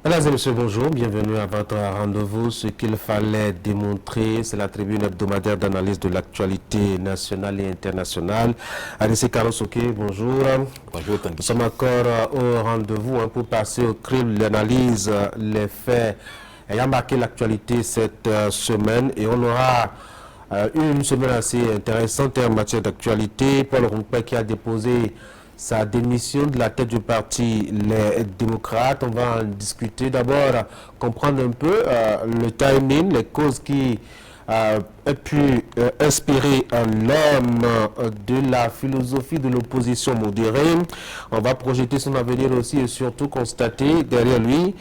Mesdames et messieurs, bonjour, bienvenue à votre rendez-vous. Ce qu'il fallait démontrer, c'est la tribune hebdomadaire d'analyse de l'actualité nationale et internationale. Anissé Karosoke, bonjour. Bonjour Tanguy. Nous sommes encore au rendez-vous pour passer au crible, l'analyse, les faits ayant marqué l'actualité cette semaine. Et on aura une semaine assez intéressante en matière d'actualité. Paul Rompé qui a déposé sa démission de la tête du parti Les Démocrates. On va en discuter. D'abord, comprendre un peu le timing, les causes qui ont pu inspirer l'homme de la philosophie de l'opposition modérée. On va projeter son avenir aussi et surtout constater derrière lui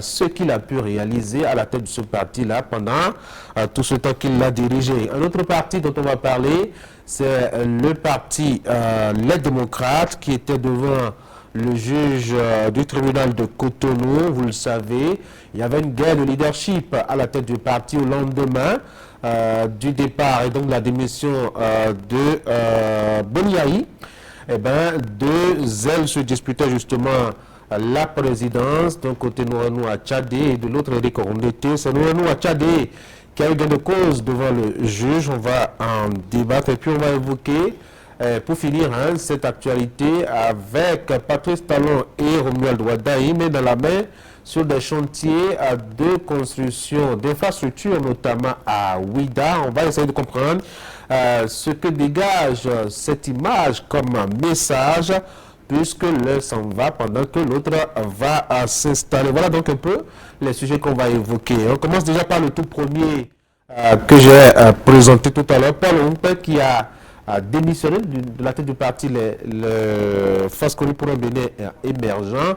ce qu'il a pu réaliser à la tête de ce parti-là pendant tout ce temps qu'il l'a dirigé. Un autre parti dont on va parler, c'est le parti Les Démocrates qui était devant le juge du tribunal de Cotonou. Vous le savez, il y avait une guerre de leadership à la tête du parti au lendemain du départ et donc de la démission de Boniaï. Eh bien, deux ailes se disputaient justement la présidence. D'un côté, Nouranou Tchadé et de l'autre, Eric Ondete. C'est Nouranou Tchadé qui a eu gain de cause devant le juge. On va en débattre et puis on va évoquer, pour finir, cette actualité avec Patrice Talon et Romuald Ouadaï, mais dans la main sur des chantiers de construction d'infrastructures, notamment à Ouida. On va essayer de comprendre ce que dégage cette image comme message, puisque l'un s'en va pendant que l'autre va s'installer. Voilà donc un peu les sujets qu'on va évoquer. On commence déjà par le tout premier que j'ai présenté tout à l'heure, Paul Rompé qui a démissionné de la tête du parti le Force connue pour un Bénin émergent.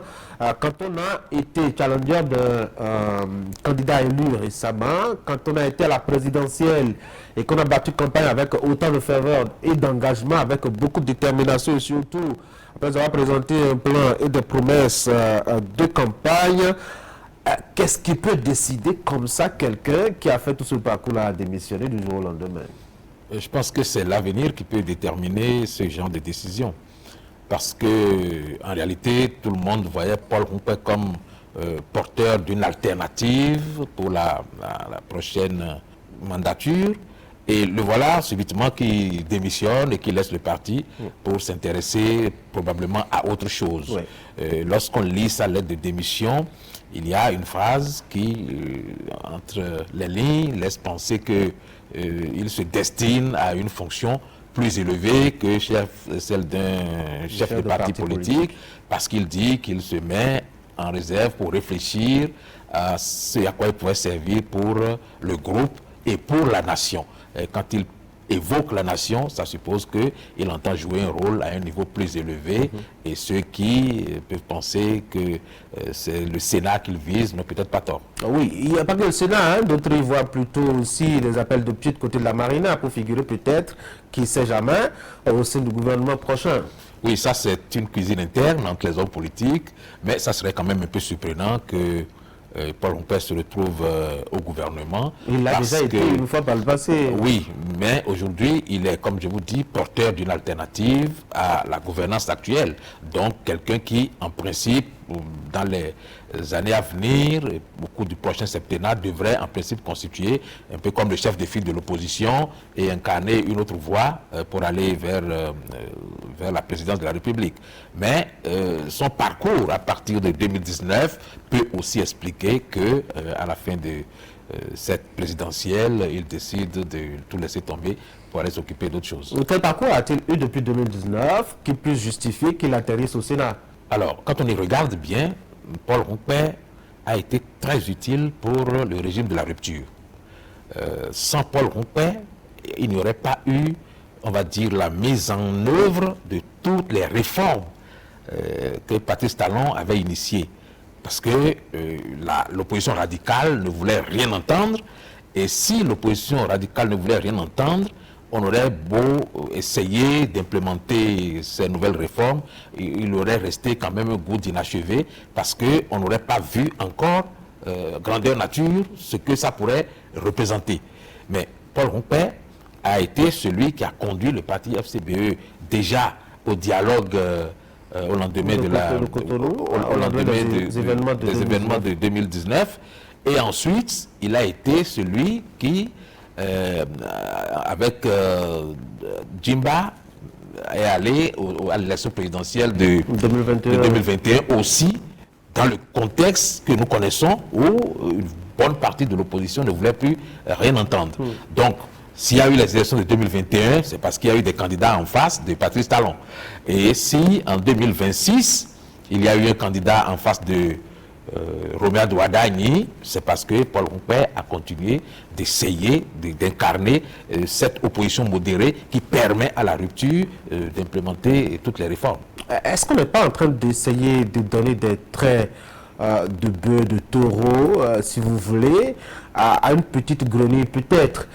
Quand on a été challenger d'un candidat élu récemment, quand on a été à la présidentielle et qu'on a battu campagne avec autant de ferveur et d'engagement, avec beaucoup de détermination et surtout après avoir présenté un plan et des promesses de campagne, qu'est-ce qui peut décider comme ça quelqu'un qui a fait tout ce parcours-là à démissionner du jour au lendemain? Je pense que c'est l'avenir qui peut déterminer ce genre de décision. Parce que, en réalité, tout le monde voyait Paul Rompé comme porteur d'une alternative pour la prochaine mandature. Et le voilà subitement qui démissionne et qui laisse le parti pour s'intéresser probablement à autre chose. Ouais. Lorsqu'on lit sa lettre de démission, il y a une phrase qui, entre les lignes, laisse penser que il se destine à une fonction plus élevée que celle d'un chef de parti politique, parce qu'il dit qu'il se met en réserve pour réfléchir à ce à quoi il pourrait servir pour le groupe et pour la nation. Et quand il évoque la nation, ça suppose qu'il entend jouer un rôle à un niveau plus élevé, et ceux qui peuvent penser que c'est le Sénat qu'il vise n'ont peut-être pas tort. Oui, il n'y a pas que le Sénat, d'autres y voient plutôt aussi des appels de pied de côté de la Marina pour figurer peut-être, qui ne sait jamais, au sein du gouvernement prochain. Oui, ça c'est une cuisine interne entre les hommes politiques, mais ça serait quand même un peu surprenant que Paul Rompé se retrouve au gouvernement. Il l'a déjà été une fois par le passé. Oui, mais aujourd'hui, il est, comme je vous dis, porteur d'une alternative à la gouvernance actuelle. Donc, quelqu'un qui, en principe, dans les années à venir, au cours du prochain septennat, devrait en principe constituer un peu comme le chef de file de l'opposition et incarner une autre voie pour aller vers la présidence de la République. Mais son parcours à partir de 2019 peut aussi expliquer que à la fin de cette présidentielle, il décide de tout laisser tomber pour aller s'occuper d'autres choses. Quel parcours a-t-il eu depuis 2019 qui puisse justifier qu'il atterrisse au Sénat? Alors, quand on y regarde bien, Paul Rompé a été très utile pour le régime de la rupture. Sans Paul Rompé, il n'y aurait pas eu, on va dire, la mise en œuvre de toutes les réformes que Patrice Talon avait initiées. Parce que l'opposition radicale ne voulait rien entendre, et si l'opposition radicale ne voulait rien entendre, on aurait beau essayer d'implémenter ces nouvelles réformes, il aurait resté quand même un goût d'inachevé, parce qu'on n'aurait pas vu encore, grandeur nature, ce que ça pourrait représenter. Mais Paul Rompé a été celui qui a conduit le parti FCBE déjà au dialogue au lendemain des événements de 2019. Et ensuite, il a été celui qui, avec Djimba, est allé à l'élection présidentielle de 2021 aussi, dans le contexte que nous connaissons, où une bonne partie de l'opposition ne voulait plus rien entendre. Donc, s'il y a eu les élections de 2021, c'est parce qu'il y a eu des candidats en face de Patrice Talon. Et si en 2026, il y a eu un candidat en face de Romuald Wadagni, c'est parce que Paul Rompé a continué d'essayer d'incarner cette opposition modérée qui permet à la rupture d'implémenter toutes les réformes. Est-ce qu'on n'est pas en train d'essayer de donner des traits de bœuf, de taureau, si vous voulez, à une petite grenouille peut-être,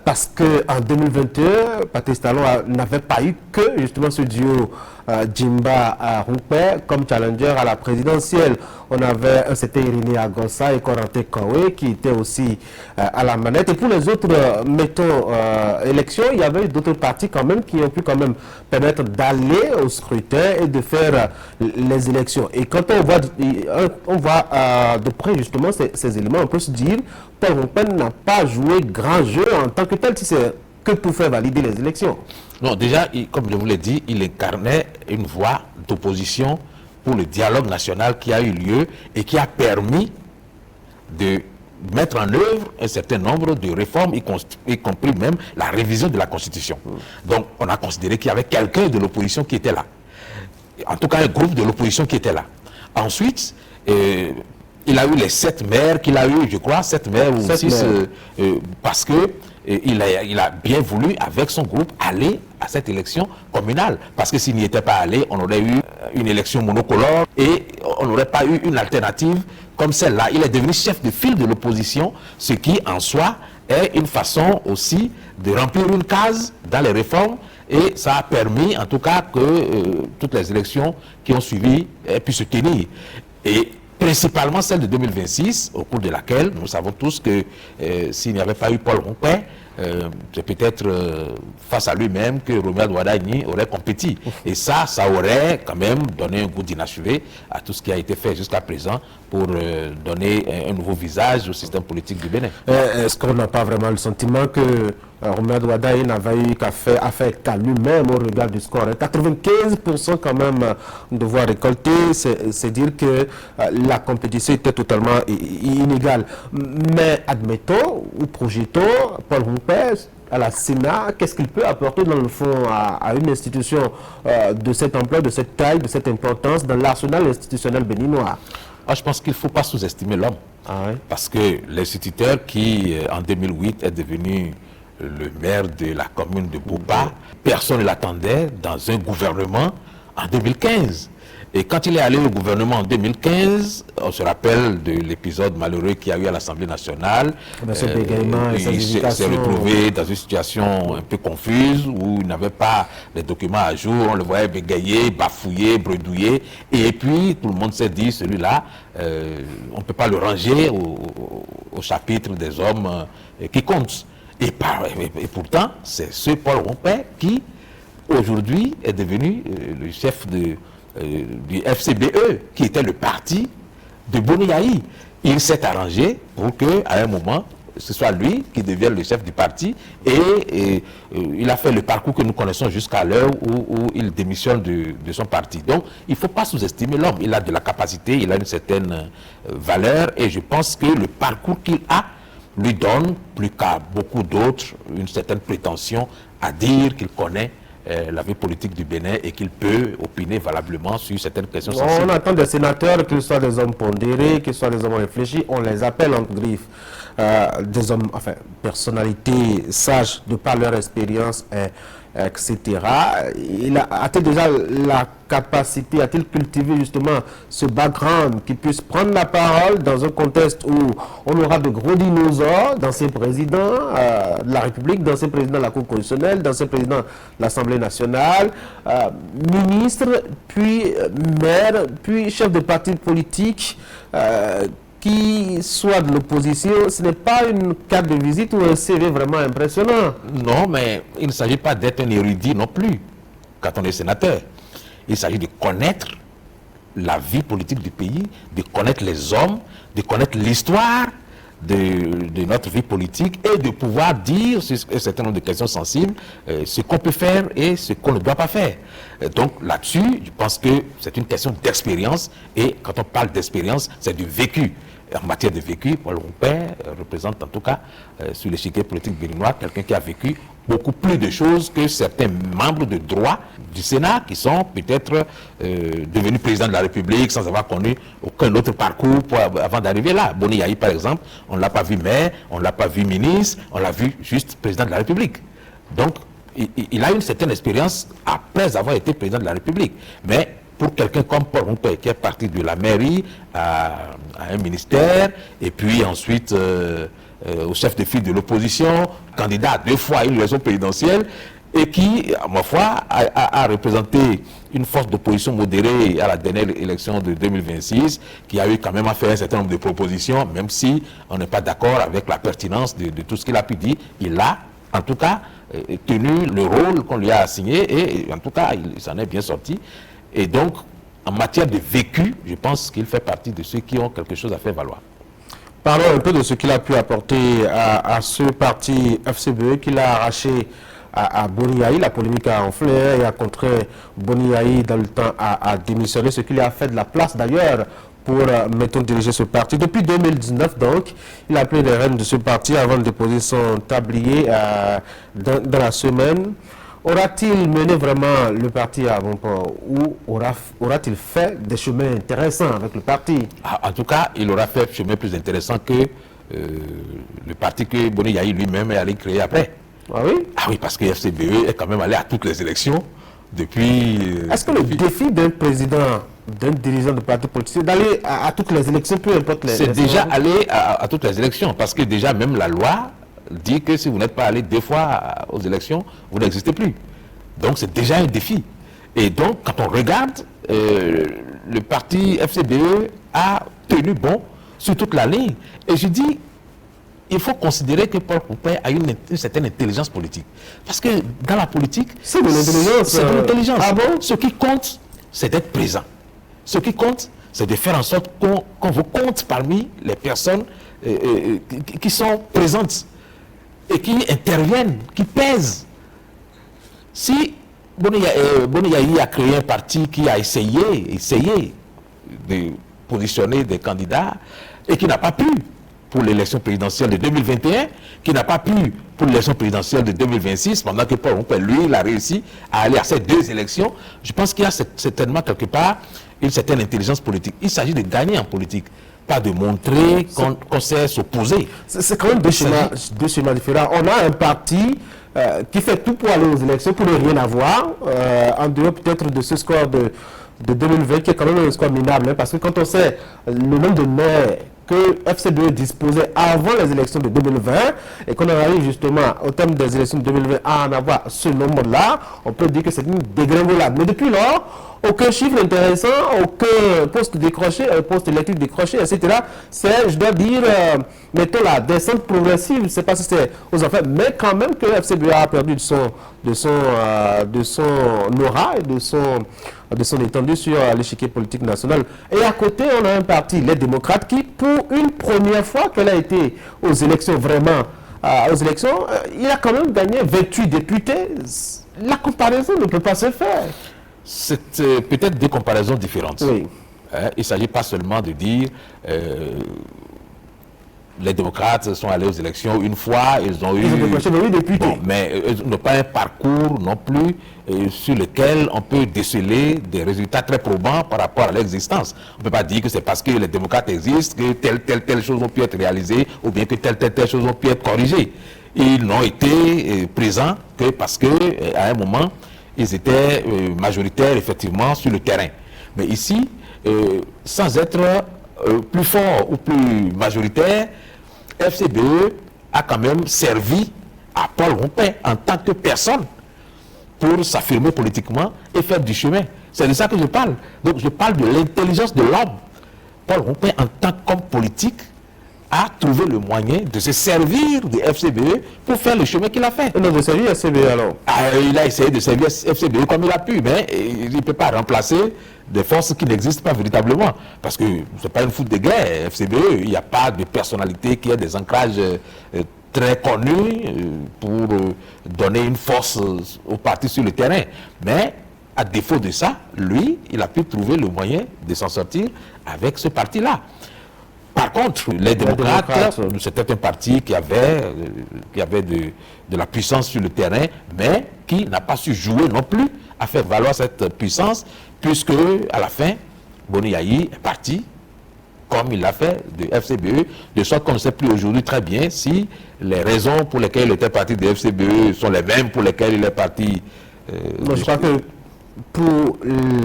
parce qu'en 2021, Patrice Talon n'avait pas eu que justement ce duo Djimba Rompé comme challenger à la présidentielle. On avait un certain Irénée Agossa et Corentin Kawe qui étaient aussi à la manette. Et pour les autres, mettons, élections, il y avait d'autres partis quand même qui ont pu quand même permettre d'aller au scrutin et de faire les élections. Et quand on voit de près justement ces éléments, on peut se dire Paul Rompé n'a pas joué grand jeu en tant que tel, si c'est que pour faire valider les élections. Non, déjà, comme je vous l'ai dit, il incarnait une voie d'opposition pour le dialogue national qui a eu lieu et qui a permis de mettre en œuvre un certain nombre de réformes, y compris même la révision de la Constitution. Donc, on a considéré qu'il y avait quelqu'un de l'opposition qui était là. En tout cas, un groupe de l'opposition qui était là. Ensuite, il a eu les 7 maires qu'il a eu, je crois, 7 maires ou 6, parce que il a bien voulu, avec son groupe, aller à cette élection communale. Parce que s'il n'y était pas allé, on aurait eu une élection monocolore et on n'aurait pas eu une alternative comme celle-là. Il est devenu chef de file de l'opposition, ce qui, en soi, est une façon aussi de remplir une case dans les réformes. Et ça a permis, en tout cas, que toutes les élections qui ont suivi aient pu se tenir. Et principalement celle de 2026, au cours de laquelle nous savons tous que s'il n'y avait pas eu Paul Rompé, c'est peut-être face à lui-même que Romuald Wadagni aurait compéti. Et ça aurait quand même donné un goût d'inachevé à tout ce qui a été fait jusqu'à présent pour donner un nouveau visage au système politique du Bénin. Est-ce qu'on n'a pas vraiment le sentiment que Romuald Wadagni n'avait eu qu'à lui-même au regard du score? 95% quand même de voix récoltées, c'est dire que la compétition était totalement inégale. Mais admettons ou projetons Paul Rompé à la Sénat, qu'est-ce qu'il peut apporter dans le fond à une institution de cette ampleur, de cette taille, de cette importance dans l'arsenal institutionnel béninois? Je pense qu'il ne faut pas sous-estimer l'homme. Parce que l'instituteur qui, en 2008, est devenu le maire de la commune de Bouba, personne ne l'attendait dans un gouvernement en 2015. Et quand il est allé au gouvernement en 2015, on se rappelle de l'épisode malheureux qu'il y a eu à l'Assemblée nationale. Il s'est retrouvé dans une situation un peu confuse où il n'avait pas les documents à jour, on le voyait bégayer, bafouiller, bredouiller. Et puis tout le monde s'est dit, celui-là, on ne peut pas le ranger au chapitre des hommes qui comptent. Et pourtant, c'est ce Paul Rompé qui, aujourd'hui, est devenu le chef du FCBE, qui était le parti de Boniaï. Il s'est arrangé pour qu'à un moment, ce soit lui qui devienne le chef du parti et il a fait le parcours que nous connaissons jusqu'à l'heure où il démissionne de son parti. Donc, il ne faut pas sous-estimer l'homme. Il a de la capacité, il a une certaine valeur et je pense que le parcours qu'il a lui donne, plus qu'à beaucoup d'autres, une certaine prétention à dire qu'il connaît la vie politique du Bénin et qu'il peut opiner valablement sur certaines questions sensibles. On attend des sénateurs, qu'ils soient des hommes pondérés, qu'ils soient des hommes réfléchis, on les appelle en griffe. Des hommes, enfin, personnalités sages de par leur expérience, etc. A-t-il déjà la capacité, a-t-il cultivé justement ce background qui puisse prendre la parole dans un contexte où on aura de gros dinosaures, d'anciens présidents de la République, d'anciens présidents de la Cour constitutionnelle, d'anciens présidents de l'Assemblée nationale, ministres, puis maires, puis chefs de partis politiques, qui soit de l'opposition, ce n'est pas une carte de visite ou un CV vraiment impressionnant. Non, mais il ne s'agit pas d'être un érudit non plus, quand on est sénateur. Il s'agit de connaître la vie politique du pays, de connaître les hommes, de connaître l'histoire de notre vie politique et de pouvoir dire sur un certain nombre de questions sensibles ce qu'on peut faire et ce qu'on ne doit pas faire. Donc là-dessus, je pense que c'est une question d'expérience et quand on parle d'expérience, c'est du vécu. En matière de vécu, Paul Rompin représente en tout cas sur l'échiquier politique béninois quelqu'un qui a vécu beaucoup plus de choses que certains membres de droit du Sénat qui sont peut-être devenus présidents de la République sans avoir connu aucun autre parcours avant d'arriver là. Boni Yahi, par exemple, on ne l'a pas vu maire, on ne l'a pas vu ministre, on l'a vu juste président de la République. Donc, il a une certaine expérience après avoir été président de la République. Mais pour quelqu'un comme Paul Rompin, qui est parti de la mairie à un ministère, et puis ensuite au chef de file de l'opposition, candidat 2 fois à une élection présidentielle, et qui, à ma foi, a représenté une force d'opposition modérée à la dernière élection de 2026, qui a eu quand même à faire un certain nombre de propositions, même si on n'est pas d'accord avec la pertinence de tout ce qu'il a pu dire. Il a, en tout cas, tenu le rôle qu'on lui a assigné, et en tout cas, il s'en est bien sorti. Et donc, en matière de vécu, je pense qu'il fait partie de ceux qui ont quelque chose à faire valoir. Parlons un peu de ce qu'il a pu apporter à ce parti FCBE qu'il a arraché à Boni Yahi. La polémique a enflé et a contraint Boni Yahi dans le temps à démissionner, ce qui lui a fait de la place d'ailleurs pour, mettons, diriger ce parti. Depuis 2019, donc, il a pris les rênes de ce parti avant de déposer son tablier dans la semaine. Aura-t-il mené vraiment le parti à bon port ou aura-t-il fait des chemins intéressants avec le parti? En tout cas, il aura fait un chemin plus intéressant que le parti que Boni Yahi lui-même est allé créer après. Ah oui? Ah oui, parce que FCBE est quand même allé à toutes les élections depuis... Est-ce que le défi d'un président, d'un dirigeant de parti politique, c'est d'aller à toutes les élections, peu importe les... C'est déjà allé à toutes les élections, parce que déjà même la loi dit que si vous n'êtes pas allé 2 fois aux élections, vous n'existez plus. Donc c'est déjà un défi. Et donc quand on regarde, le parti FCBE a tenu bon sur toute la ligne. Et je dis, il faut considérer que Paul Rompin a une certaine intelligence politique. Parce que dans la politique, c'est de l'intelligence. C'est de l'intelligence. Ah bon? Ce qui compte, c'est d'être présent. Ce qui compte, c'est de faire en sorte qu'on vous compte parmi les personnes qui sont présentes et qui interviennent, qui pèsent. Si Boni Yahi a créé un parti qui a essayé de positionner des candidats et qui n'a pas pu pour l'élection présidentielle de 2021, qui n'a pas pu pour l'élection présidentielle de 2026, pendant que Paul Rompin, lui, il a réussi à aller à ces 2 élections, je pense qu'il y a certainement quelque part une certaine intelligence politique. Il s'agit de gagner en politique, pas de montrer qu'on sait s'opposer. C'est quand même deux schémas différents. On a un parti qui fait tout pour aller aux élections, pour ne rien avoir, en dehors peut-être de ce score de 2020, qui est quand même un score minable, hein, parce que quand on sait le nombre de maires que FCBE disposait avant les élections de 2020 et qu'on arrive justement au terme des élections de 2020 à en avoir ce nombre-là, on peut dire que c'est une dégringolade. Mais depuis lors, aucun chiffre intéressant, aucun poste décroché, un poste électrique décroché, etc. C'est, je dois dire, mettons la descente progressive, je ne sais pas si c'est aux affaires, mais quand même que FCBE a perdu de son aura et de son étendue sur l'échiquier politique national. Et à côté, on a un parti, les démocrates, qui, pour une première fois qu'elle a été aux élections, vraiment, il a quand même gagné 28 députés. La comparaison ne peut pas se faire. C'est peut-être 2 comparaisons différentes. Oui. Il ne s'agit pas seulement de dire les démocrates sont allés aux élections une fois, ils ont eu... députés. Mais ils n'ont pas un parcours non plus sur lequel on peut déceler des résultats très probants par rapport à l'existence. On ne peut pas dire que c'est parce que les démocrates existent que telle chose ont pu être réalisée ou bien que telle chose ont pu être corrigée. Ils n'ont été présents que parce que à un moment, ils étaient majoritaires effectivement sur le terrain. Mais ici, sans être plus fort ou plus majoritaire, FCBE a quand même servi à Paul Rompin en tant que personne pour s'affirmer politiquement et faire du chemin. C'est de ça que je parle. Donc je parle de l'intelligence de l'homme. Paul Rompin, en tant qu'homme politique, a trouvé le moyen de se servir du FCBE pour faire le chemin qu'il a fait. Non, de servir FCBE alors. Il a essayé de servir FCBE comme il a pu, mais il ne peut pas remplacer des forces qui n'existent pas véritablement. Parce que ce n'est pas une foute de guerre, FCBE. Il n'y a pas de personnalité qui a des ancrages très connus pour donner une force au parti sur le terrain. Mais à défaut de ça, lui, il a pu trouver le moyen de s'en sortir avec ce parti-là. Par contre, les démocrates, c'était un parti qui avait de la puissance sur le terrain, mais qui n'a pas su jouer non plus à faire valoir cette puissance, puisque à la fin, Boni Yayi est parti, comme il l'a fait de FCBE, de sorte qu'on ne sait plus aujourd'hui très bien si les raisons pour lesquelles il était parti de FCBE sont les mêmes pour lesquelles il est parti. Non, je crois que pour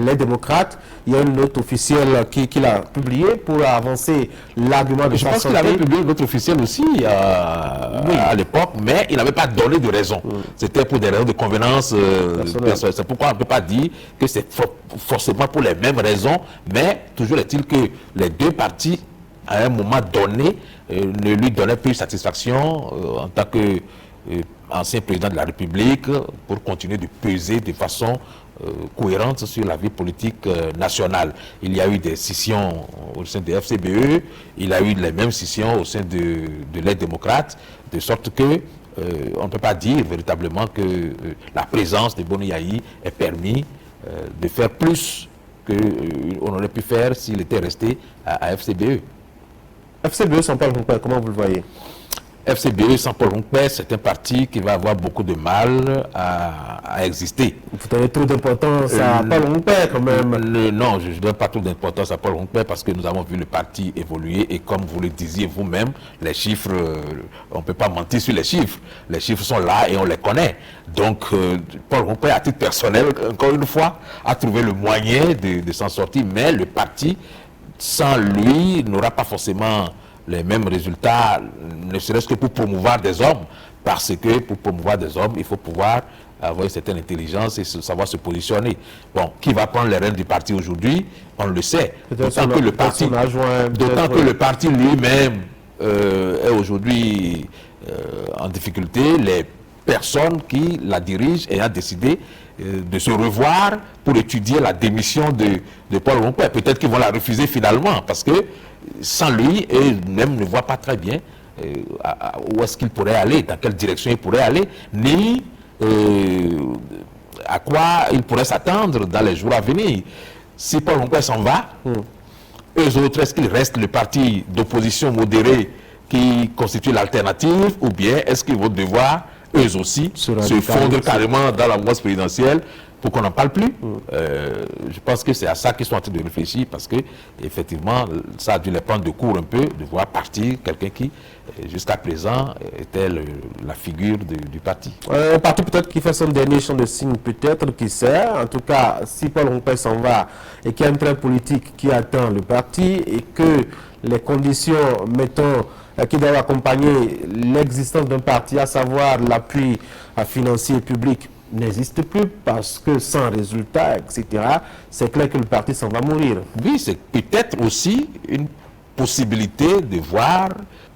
les démocrates, il y a une note officielle qu'il a publiée pour avancer l'argument de sa sortie. Je pense qu'il avait publié une note officielle aussi à l'époque, mais il n'avait pas donné de raison. C'était pour des raisons de convenance personnelle. C'est pourquoi on ne peut pas dire que c'est forcément pour les mêmes raisons, mais toujours est-il que les deux partis, à un moment donné, ne lui donnaient plus satisfaction en tant que ancien président de la République pour continuer de peser de façon cohérente sur la vie politique nationale. Il y a eu des scissions au sein de FCBE, il y a eu les mêmes scissions au sein de l'aide démocrate, de sorte que on ne peut pas dire véritablement que la présence de Boni Yayi ait permis de faire plus qu'on aurait pu faire s'il était resté à FCBE. FCBE sans Paul Rompé, comment vous le voyez? FCBE sans Paul Rompé, c'est un parti qui va avoir beaucoup de mal à exister. Vous donnez trop d'importance à Paul Rompé quand même. Non, je ne donne pas trop d'importance à Paul Rompé parce que nous avons vu le parti évoluer et comme vous le disiez vous-même, les chiffres, on ne peut pas mentir sur les chiffres. Les chiffres sont là et on les connaît. Donc, Paul Rompé, à titre personnel, encore une fois, a trouvé le moyen de s'en sortir, mais le parti, sans lui, n'aura pas forcément les mêmes résultats, ne serait-ce que pour promouvoir des hommes, parce que pour promouvoir des hommes, il faut pouvoir avoir une certaine intelligence et savoir se positionner. Bon, qui va prendre les rênes du parti aujourd'hui, on le sait. D'autant que le parti lui-même est aujourd'hui en difficulté, les personnes qui la dirigent ayant décidé de se revoir pour étudier la démission de Paul Rompé. Peut-être qu'ils vont la refuser finalement, parce que sans lui, eux-mêmes ne voient pas très bien où est-ce qu'il pourrait aller, dans quelle direction il pourrait aller, ni à quoi il pourrait s'attendre dans les jours à venir. Si Paul Rompé s'en va, eux autres, est-ce qu'il reste le parti d'opposition modéré qui constitue l'alternative, ou bien est-ce qu'ils vont devoir, eux aussi, se fondre carrément dans la mouvance présidentielle pour qu'on n'en parle plus? Je pense que c'est à ça qu'ils sont en train de réfléchir, parce que effectivement, ça a dû les prendre de court un peu, de voir partir quelqu'un qui, jusqu'à présent, était la figure du parti. Un parti peut-être qui fait son dernier champ de signe, peut-être, qui sait. En tout cas, si Paul Rompé s'en va et qu'il y a un train politique qui attend le parti et que les conditions, mettons, qui doivent accompagner l'existence d'un parti, à savoir l'appui financier public, n'existe plus parce que sans résultat, etc., c'est clair que le parti s'en va mourir. Oui, c'est peut-être aussi une possibilité de voir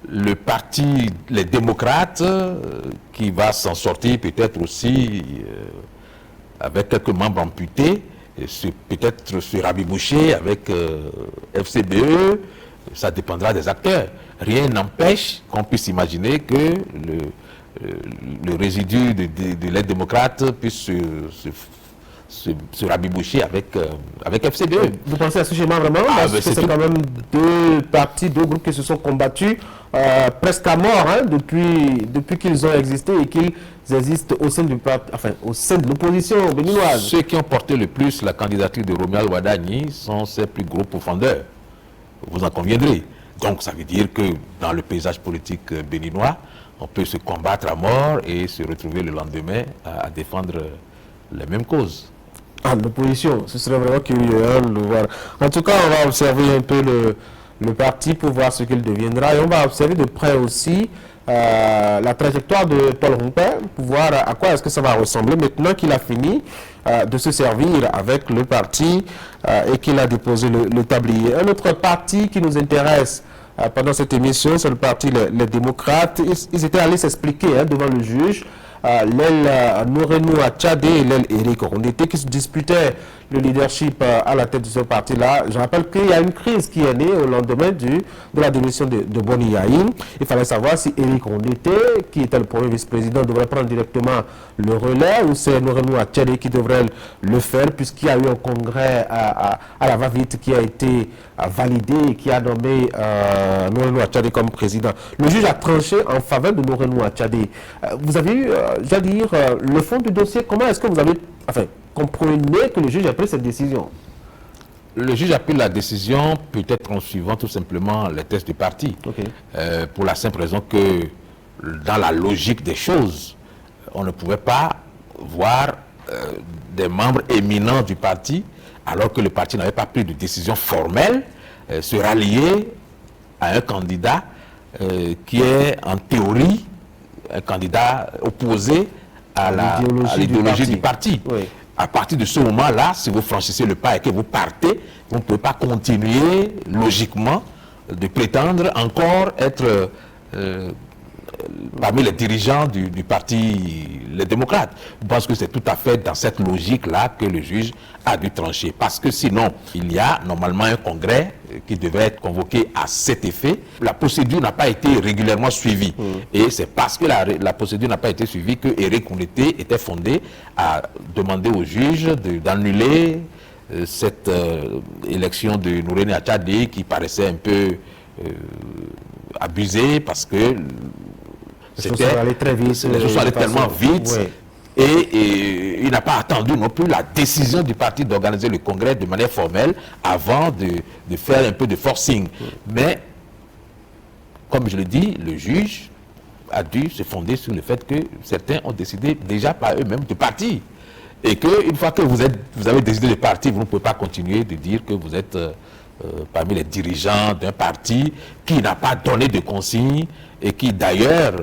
le parti, les démocrates, qui va s'en sortir peut-être aussi avec quelques membres amputés, peut-être se rabiboucher avec FCBE, ça dépendra des acteurs. Rien n'empêche qu'on puisse imaginer que le résidu de l'aide démocrate puisse se rabiboucher avec FCBE. Vous pensez à ce schéma vraiment? Parce que c'est quand même deux partis, deux groupes qui se sont combattus presque à mort depuis qu'ils ont existé et qu'ils existent au sein du parti, enfin au sein de l'opposition béninoise. Ceux qui ont porté le plus la candidature de Romuald Wadani sont ses plus gros profondeurs. Vous en conviendrez. Donc ça veut dire que dans le paysage politique béninois, on peut se combattre à mort et se retrouver le lendemain à défendre les mêmes causes. Ah, l'opposition, ce serait vraiment curieux de le voir. En tout cas, on va observer un peu le parti pour voir ce qu'il deviendra. Et on va observer de près aussi la trajectoire de Paul Rompé pour voir à quoi est-ce que ça va ressembler maintenant qu'il a fini de se servir avec le parti et qu'il a déposé le tablier. Un autre parti qui nous intéresse pendant cette émission, c'est le parti les démocrates. Ils étaient allés s'expliquer devant le juge. L'aile Nourenou Tchadé et l'aile Éric Rondeté qui se disputaient le leadership à la tête de ce parti-là. Je rappelle qu'il y a une crise qui est née au lendemain de la démission de Boni Yaïn. Il fallait savoir si Éric Rondeté, qui était le premier vice-président, devrait prendre directement le relais ou c'est Nourenou Tchadé qui devrait le faire, puisqu'il y a eu un congrès à la va-vite qui a été validé et qui a nommé Nourenou Tchadé comme président. Le juge a tranché en faveur de Nourenou Tchadé. Vous avez eu, j'allais dire, le fond du dossier. Comment est-ce que vous avez... Enfin, comprenez que le juge a pris cette décision? Le juge a pris la décision peut-être en suivant tout simplement les tests du parti. Okay. Pour la simple raison que dans la logique des choses, on ne pouvait pas voir des membres éminents du parti, alors que le parti n'avait pas pris de décision formelle, se rallier à un candidat qui est en théorie un candidat opposé à l'idéologie du parti. Oui. À partir de ce moment-là, si vous franchissez le pas et que vous partez, vous ne pouvez pas continuer logiquement de prétendre encore être parmi les dirigeants du parti Les Démocrates. Je pense que c'est tout à fait dans cette logique-là que le juge a dû trancher. Parce que sinon, il y a normalement un congrès qui devait être convoqué à cet effet. La procédure n'a pas été régulièrement suivie. Et c'est parce que la procédure n'a pas été suivie que Éric Rondeté était fondé à demander au juge d'annuler cette élection de Nourenou Tchadé qui paraissait un peu abusée parce que les choses sont allées très vite. Les choses sont allées tellement vite. Oui. Et il n'a pas attendu non plus la décision du parti d'organiser le congrès de manière formelle avant de faire un peu de forcing. Mais, comme je le dis, le juge a dû se fonder sur le fait que certains ont décidé déjà par eux-mêmes de partir. Et qu'une fois que vous avez décidé de partir, vous ne pouvez pas continuer de dire que vous êtes parmi les dirigeants d'un parti qui n'a pas donné de consignes et qui d'ailleurs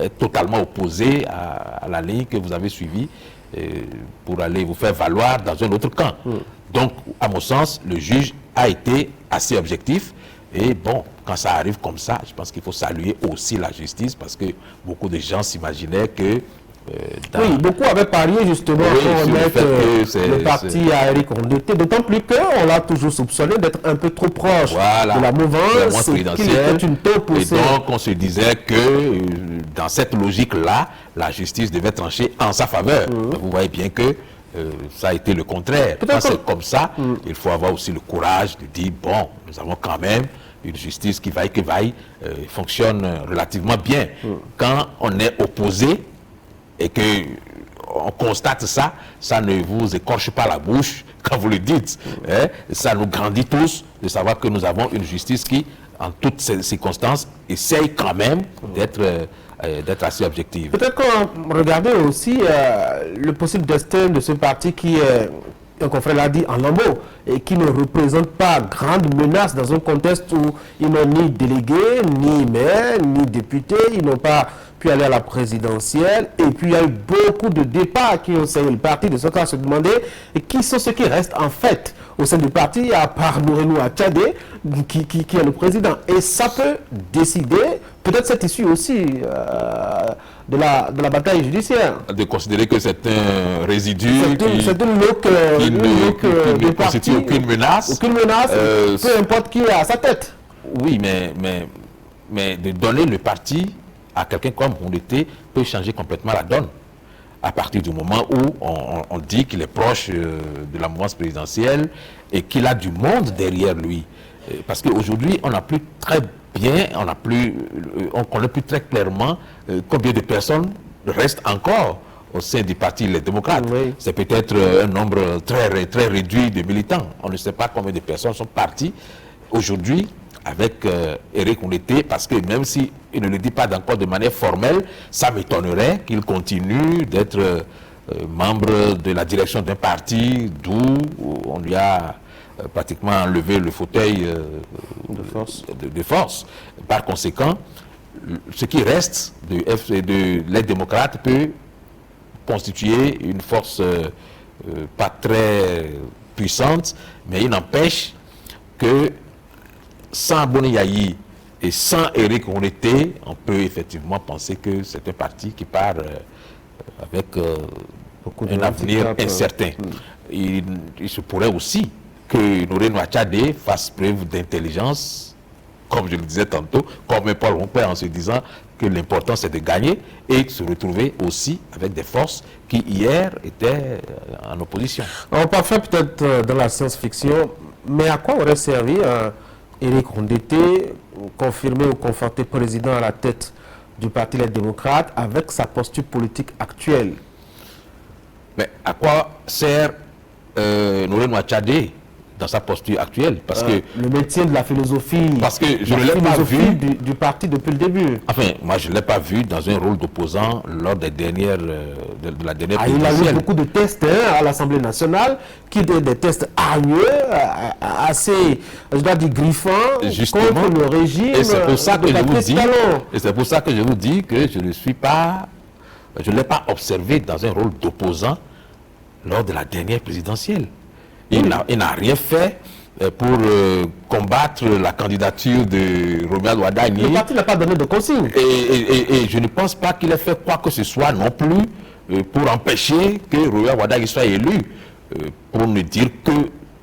est totalement opposé à la ligne que vous avez suivie pour aller vous faire valoir dans un autre camp. Donc, à mon sens, le juge a été assez objectif. Et bon, quand ça arrive comme ça, je pense qu'il faut saluer aussi la justice parce que beaucoup de gens s'imaginaient que oui, beaucoup avaient parié justement pour remettre le parti à Éric Rondeté, d'autant plus qu'on l'a toujours soupçonné d'être un peu trop proche de la mouvance présidentielle. Et donc on se disait que dans cette logique-là, la justice devait trancher en sa faveur. Vous voyez bien que ça a été le contraire. Quand c'est comme ça, il faut avoir aussi le courage de dire, bon, nous avons quand même une justice qui vaille que vaille, fonctionne relativement bien. Quand on est opposé, et qu'on constate ça, ça ne vous écorche pas la bouche quand vous le dites. Hein? Ça nous grandit tous de savoir que nous avons une justice qui, en toutes ces circonstances, essaye quand même d'être assez objective. Peut-être qu'on regardait aussi le possible destin de ce parti qui est, un confrère l'a dit, en lambeaux, et qui ne représente pas grande menace dans un contexte où ils n'ont ni délégué, ni maire, ni député, ils n'ont pas pu aller à la présidentielle, et puis il y a eu beaucoup de départs qui ont salué le parti, de ce cas se demander qui sont ceux qui restent en fait au sein du parti, à part Nourenou Tchadé, qui est le président. Et ça peut décider, peut-être cette issue aussi de la bataille judiciaire. De considérer que c'est un résidu qui ne constitue aucune menace. Aucune menace, peu importe qui est à sa tête. Oui, mais de donner le parti à quelqu'un comme Rondeté peut changer complètement la donne. À partir du moment où on dit qu'il est proche de la mouvance présidentielle et qu'il a du monde derrière lui. Parce qu'aujourd'hui, on n'a plus très bien, on connaît plus très clairement combien de personnes restent encore au sein du parti Les Démocrates. Oui. C'est peut-être un nombre très, très réduit de militants. On ne sait pas combien de personnes sont parties aujourd'hui avec Éric Rondeté, parce que même s'il ne le dit pas encore de manière formelle, ça m'étonnerait qu'il continue d'être membre de la direction d'un parti d'où on lui a pratiquement enlevé le fauteuil de force. Par conséquent, ce qui reste de l'aide démocrate peut constituer une force pas très puissante, mais il n'empêche que sans Boni Yayi et sans Éric Rondeté, on peut effectivement penser que c'est un parti qui part avec un avenir incertain. Il se pourrait aussi que Noré Nouachadé fasse preuve d'intelligence, comme je le disais tantôt, comme Paul Rompé, en se disant que l'important c'est de gagner et se retrouver aussi avec des forces qui hier étaient en opposition. On parfois peut-être dans la science-fiction, mais à quoi aurait servi Éric Rondeté, confirmé ou conforté président à la tête du Parti Les Démocrates, avec sa posture politique actuelle? Mais à quoi sert Noré Nouachadé dans sa posture actuelle? Parce que le maintien de la philosophie, parce que je ne l'ai pas vu du parti depuis le début. Enfin, moi je ne l'ai pas vu dans un rôle d'opposant lors des dernières, de la dernière présidentielle. Il a eu beaucoup de tests à l'Assemblée nationale, qui étaient des tests hargneux, assez, je dois dire, griffants, contre le régime. Et c'est pour ça que je vous dis, et c'est pour ça que je vous dis que je ne suis pas, je ne l'ai pas observé dans un rôle d'opposant lors de la dernière présidentielle. Il n'a rien fait pour combattre la candidature de Romuald Wadagni. Le parti n'a pas donné de consigne. Et je ne pense pas qu'il ait fait quoi que ce soit non plus pour empêcher que Romuald Wadagni soit élu. Pour ne dire que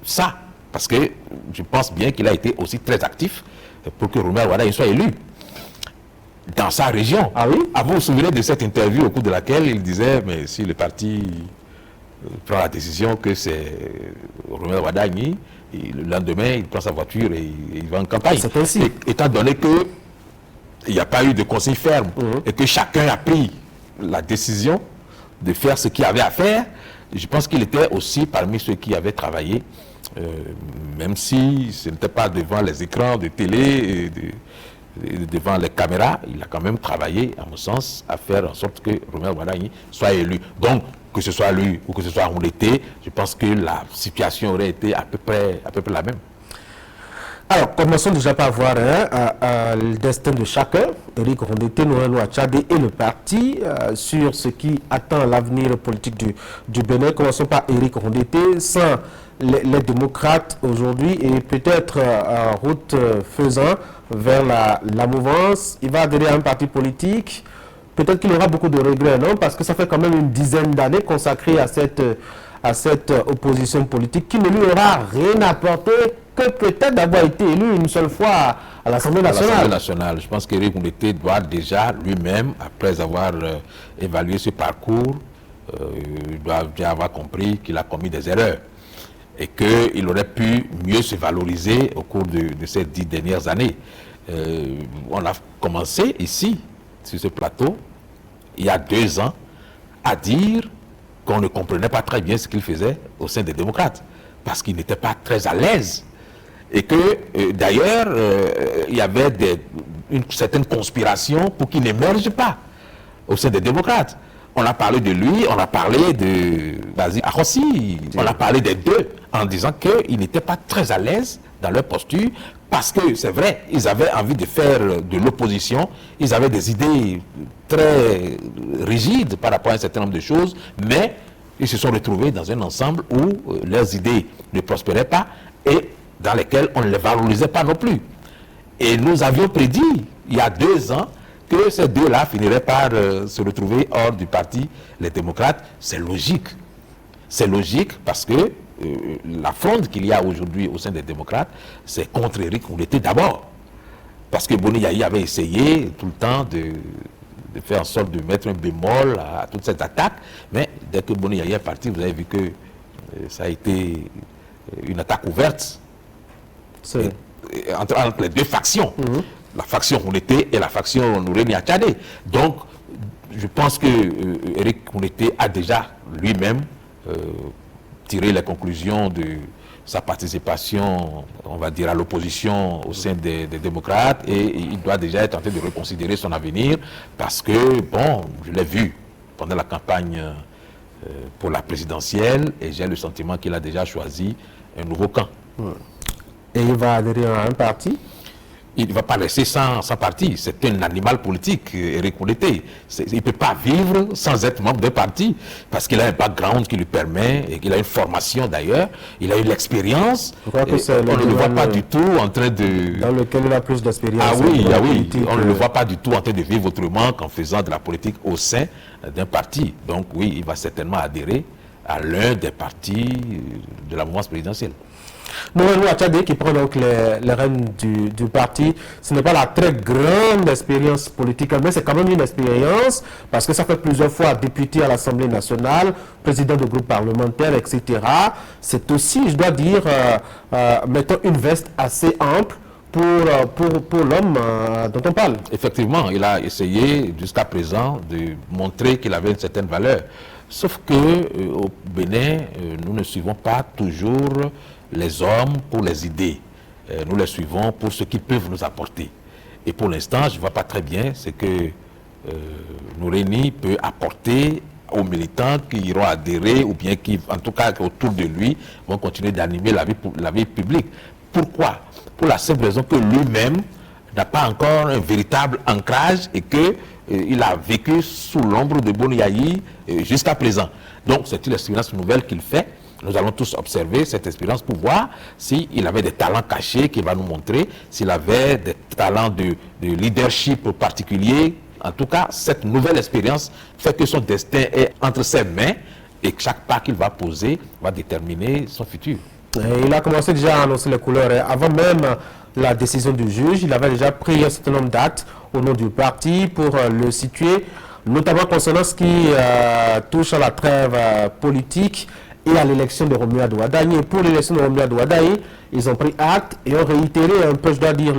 ça. Parce que je pense bien qu'il a été aussi très actif pour que Romuald Wadagni soit élu dans sa région. Ah oui? Vous vous souvenez de cette interview au cours de laquelle il disait, mais si le parti prend la décision que c'est Romuald Wadagni, le lendemain, il prend sa voiture et il va en campagne. C'est ainsi. Étant donné qu'il n'y a pas eu de consigne ferme et que chacun a pris la décision de faire ce qu'il avait à faire, je pense qu'il était aussi parmi ceux qui avaient travaillé, même si ce n'était pas devant les écrans de télé, devant les caméras, il a quand même travaillé, à mon sens, à faire en sorte que Romuald Wadagni soit élu. Donc, que ce soit lui ou que ce soit Rondeté, je pense que la situation aurait été à peu près la même. Alors, commençons déjà par voir le destin de chacun, Éric Rondeté, Noré Nouachadé et le parti, sur ce qui attend l'avenir politique du Bénin. Commençons par Éric Rondeté. Sans les démocrates aujourd'hui et peut-être en route faisant vers la mouvance, il va adhérer à un parti politique. Peut-être qu'il aura beaucoup de regrets, non? Parce que ça fait quand même une dizaine d'années consacrées à cette opposition politique qui ne lui aura rien apporté que peut-être d'avoir été élu une seule fois à l'Assemblée nationale. Je pense qu'Éric Rondeté doit déjà lui-même, après avoir évalué ce parcours, il doit bien avoir compris qu'il a commis des erreurs et qu'il aurait pu mieux se valoriser au cours de ces 10 dernières années. On a commencé ici, sur ce plateau, il y a 2 ans, à dire qu'on ne comprenait pas très bien ce qu'il faisait au sein des démocrates, parce qu'il n'était pas très à l'aise. Et que, d'ailleurs, il y avait une certaine conspiration pour qu'il n'émerge pas au sein des démocrates. On a parlé de lui, on a parlé de Basil Arossi, on a parlé des deux, en disant qu'ils n'étaient pas très à l'aise dans leur posture, parce que c'est vrai, ils avaient envie de faire de l'opposition, ils avaient des idées très rigides par rapport à un certain nombre de choses, mais ils se sont retrouvés dans un ensemble où leurs idées ne prospéraient pas et dans lesquelles on ne les valorisait pas non plus. Et nous avions prédit, il y a 2 ans, que ces deux-là finiraient par se retrouver hors du parti, les démocrates. C'est logique. C'est logique parce que la fronde qu'il y a aujourd'hui au sein des démocrates, c'est contre Éric Rondeté d'abord. Parce que Boni Yayi avait essayé tout le temps de faire en sorte de mettre un bémol à toute cette attaque, mais dès que Boni Yayi est parti, vous avez vu que ça a été une attaque ouverte entre les deux factions. La faction Rondeté et la faction Noré Nouachadé. Donc, je pense que Éric Rondeté a déjà lui-même tiré les conclusions de sa participation, on va dire, à l'opposition au sein des démocrates, et il doit déjà être en train de reconsidérer son avenir, parce que, bon, je l'ai vu pendant la campagne pour la présidentielle, et j'ai le sentiment qu'il a déjà choisi un nouveau camp. Et il va adhérer à un parti? il ne va pas rester sans parti. C'est un animal politique, Éric Mondeté. Il ne peut pas vivre sans être membre d'un parti, parce qu'il a un background qui lui permet, et qu'il a une formation d'ailleurs, il a eu l'expérience. On ne le voit pas du tout en train de... Dans lequel il a plus d'expérience. Ah oui, on ne le voit pas du tout en train de vivre autrement qu'en faisant de la politique au sein d'un parti. Donc oui, il va certainement adhérer à l'un des partis de la mouvance présidentielle. Noël Ouattadé qui prend donc les rênes du parti, ce n'est pas la très grande expérience politique, mais c'est quand même une expérience parce que ça fait plusieurs fois député à l'Assemblée nationale, président de groupe parlementaire, etc. C'est aussi, je dois dire, mettons une veste assez ample pour l'homme dont on parle. Effectivement, il a essayé jusqu'à présent de montrer qu'il avait une certaine valeur. Sauf que au Bénin, nous ne suivons pas toujours les hommes pour les idées. Nous les suivons pour ce qu'ils peuvent nous apporter. Et pour l'instant, je ne vois pas très bien ce que Nouréni peut apporter aux militants qui iront adhérer ou bien qui, en tout cas, autour de lui, vont continuer d'animer la vie publique. Pourquoi? Pour la simple raison que lui-même n'a pas encore un véritable ancrage et qu'il a vécu sous l'ombre de Boni Yayi jusqu'à présent. Donc, c'est une expérience nouvelle qu'il fait. Nous allons tous observer cette expérience pour voir s'il avait des talents cachés qu'il va nous montrer, s'il avait des talents de leadership particulier. En tout cas, cette nouvelle expérience fait que son destin est entre ses mains et que chaque pas qu'il va poser va déterminer son futur. Et il a commencé déjà à annoncer les couleurs. Avant même la décision du juge, il avait déjà pris un certain nombre d'actes au nom du parti pour le situer, notamment concernant ce qui touche à la trêve politique et à l'élection de Romuald Ouattadé. Et pour l'élection de Romuald Ouattadé, ils ont pris acte et ont réitéré un peu, je dois dire,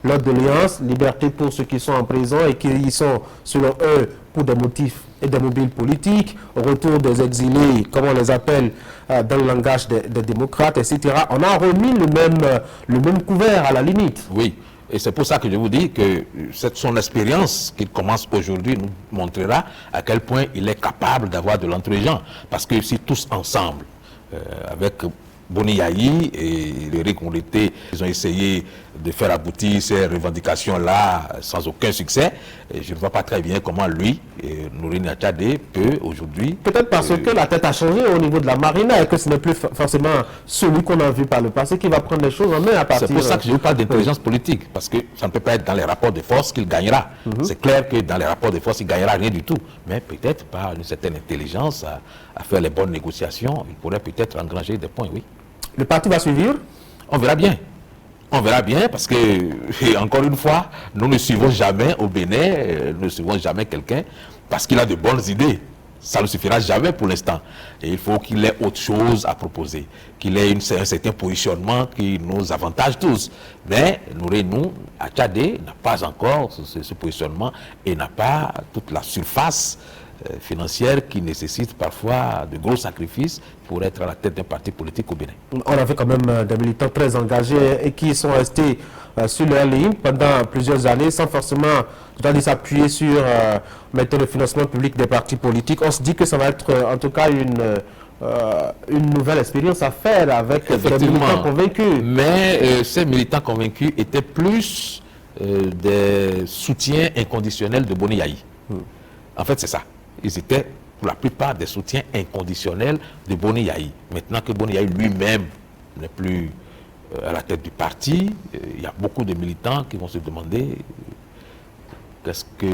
leur doléance, liberté pour ceux qui sont en prison et qui y sont, selon eux, pour des motifs et des mobiles politiques, au retour des exilés, comme on les appelle dans le langage des démocrates, etc. On a remis le même couvert à la limite. Oui, et c'est pour ça que je vous dis que son expérience qu'il commence aujourd'hui nous montrera à quel point il est capable d'avoir de l'entre-gens. Parce que si tous ensemble, avec Boni Yayi et Éric Mondeté, ils ont essayé de faire aboutir ces revendications-là sans aucun succès. Et je ne vois pas très bien comment lui, Nouréni Ouattadé, peut aujourd'hui... Peut-être parce que la tête a changé au niveau de la marina et que ce n'est plus forcément celui qu'on a vu par le passé qui va prendre les choses en main à partir... C'est pour ça que je vous parle d'intelligence politique, parce que ça ne peut pas être dans les rapports de force qu'il gagnera. C'est clair que dans les rapports de force, il ne gagnera rien du tout. Mais peut-être par une certaine intelligence, à faire les bonnes négociations, il pourrait peut-être engranger des points, oui. Le parti va suivre? On verra bien. On verra bien parce que, encore une fois, nous ne suivons jamais au Bénin, nous ne suivons jamais quelqu'un parce qu'il a de bonnes idées. Ça ne suffira jamais pour l'instant. Et il faut qu'il ait autre chose à proposer, qu'il ait un certain positionnement qui nous avantage tous. Mais Nouréni Ouattadé n'a pas encore ce positionnement et n'a pas toute la surface financière qui nécessite parfois de gros sacrifices pour être à la tête d'un parti politique au Bénin. On avait quand même des militants très engagés et qui sont restés sur leur ligne pendant plusieurs années sans forcément s'appuyer sur maintenant le financement public des partis politiques. On se dit que ça va être en tout cas une nouvelle expérience à faire avec des militants convaincus. Mais ces militants convaincus étaient plus des soutiens inconditionnels de Boni Yayi. En fait, c'est ça. Ils étaient pour la plupart des soutiens inconditionnels de Boni Yayi. Maintenant que Boni Yayi lui-même n'est plus à la tête du parti, il y a beaucoup de militants qui vont se demander qu'est-ce que